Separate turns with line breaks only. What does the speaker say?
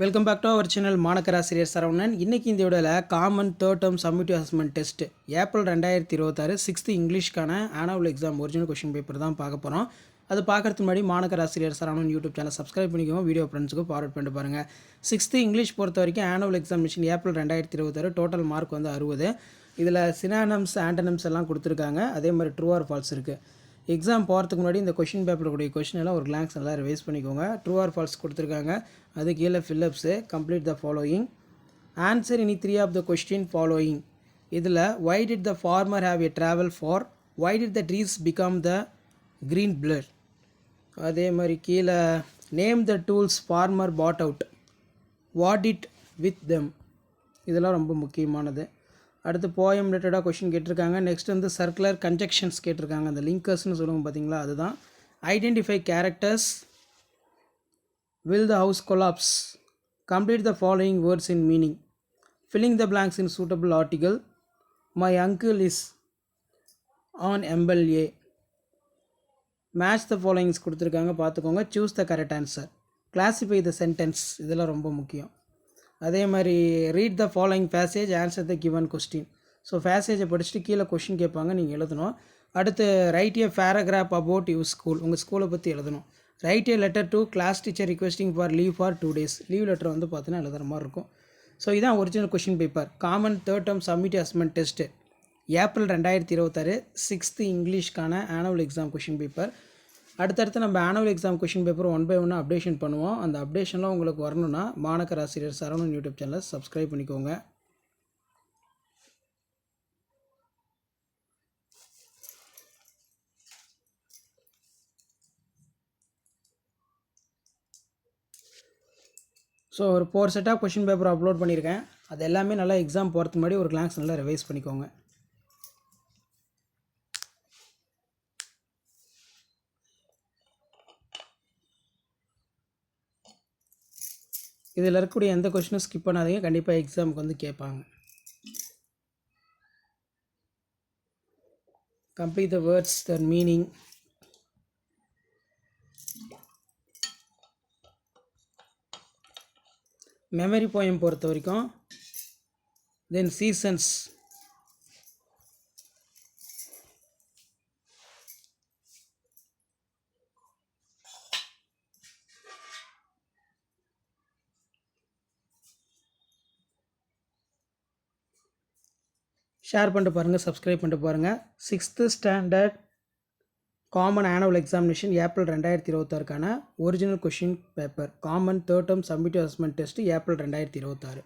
Welcome back to our channel மாணக்கர் ஆசிரியர் சரவணன். இன்றைக்கி இந்த வீடியோவில் common third term summative assessment test April 2026 6th இங்கிலீஷ்க்கான annual exam original question paper தான் பார்க்க போகிறோம். அது பார்க்குறதுக்கு முன்னாடி மாணக்கர் ஆசிரியர் சரவணன் யூடியூப் சேனல் சப்ஸ்கிரைப் பண்ணிக்கோங்க, வீடியோ ஃப்ரெண்ட்ஸுக்கு ஃபார்வர்ட் பண்ணிட்டு பாருங்கள். 6th இங்கிலீஷ் பொறுத்த வரைக்கும் annual examination April 2026 total mark வந்து 60. இதில் சினானம்ஸ் ஆண்டனம்ஸ் எல்லாம் கொடுத்துருக்காங்க. அதே மாதிரி ட்ரூ ஆர் ஃபால்ஸ் இருக்குது. எக்ஸாம் போகிறதுக்கு முன்னாடி இந்த கொஷின் பேப்பருடைய கொஷின் எல்லாம் ஒரு கிளான்ஸ் நல்லா ரிவைஸ் பண்ணிக்கோங்க. ட்ரூ ஆர் ஃபால்ஸ் கொடுத்துருக்காங்க. அது கீழே fill ups complete the following, answer any 3 of the question following. இதில் why did the farmer have a travel far, why did the trees become the green blur. அதே மாதிரி கீழே name the tools farmer put out, what it with them. இதெல்லாம் ரொம்ப முக்கியமானது. அடுத்து poem ரிலேட்டடாக question கேட்டிருக்காங்க. நெக்ஸ்ட் வந்து சர்க்குலர் கன்ஜெக்ஷன்ஸ் கேட்டிருக்காங்க. அந்த லிங்கர்ஸ்னு சொல்லுவாங்க பார்த்தீங்களா, அதுதான். Identify characters, will the house collapse, complete the following words in meaning, filling the blanks in suitable article, my uncle is an MLA, match the followings கொடுத்துருக்காங்க பார்த்துக்கோங்க. Choose the correct answer, classify the sentence, இதெல்லாம் ரொம்ப முக்கியம். அதே மாதிரி read the following passage, answer the given question. So பேசேஜை படிச்சுட்டு கீழே கொஷின் கேட்பாங்க, நீங்கள் எழுதணும். அடுத்து write a paragraph about your school, உங்கள் ஸ்கூலை பற்றி எழுதணும். Write a letter to class teacher requesting for leave for 2 days. Leave letter வந்து பார்த்தீங்கன்னா எழுதுகிற மாதிரி இருக்கும். ஸோ இதான் original question paper. Common third term summative assessment test April 2026 6th இங்கிலீஷ்க்கான ஆனுவல் எக்ஸாம் கொஷின் பேப்பர். அடுத்தடுத்து நம்ம annual exam question paper 1 by 1 updation பண்ணுவோம். அந்த அப்டேஷன்லாம் உங்களுக்கு வரணும்னா மாணக்கர் ஆசிரியர் சரவணன் யூடியூப் சேனலை சப்ஸ்கிரைப் பண்ணிக்கோங்க. ஸோ ஒரு 4 set of question paper upload பண்ணியிருக்கேன். அது எல்லாமே நல்லா எக்ஸாம் போகிறதுக்கு முன்னாடி ஒரு கிளான்ஸ் நல்லா ரிவைஸ் பண்ணிக்கோங்க. இதில் இருக்கக்கூடிய எந்த கொஷினும் ஸ்கிப் பண்ணாதீங்க, கண்டிப்பாக எக்ஸாமுக்கு வந்து கேட்பாங்க. Complete the words, the meaning, memory poem பொறுத்த வரைக்கும் தென் சீசன்ஸ், ஷேர் பண்ணிட்டு பாருங்கள், சப்ஸ்கிரைப் பண்ணிட்டு பாருங்கள். 6th standard common annual examination April 2026க்கான original question paper common third term summative assessment test April 2026.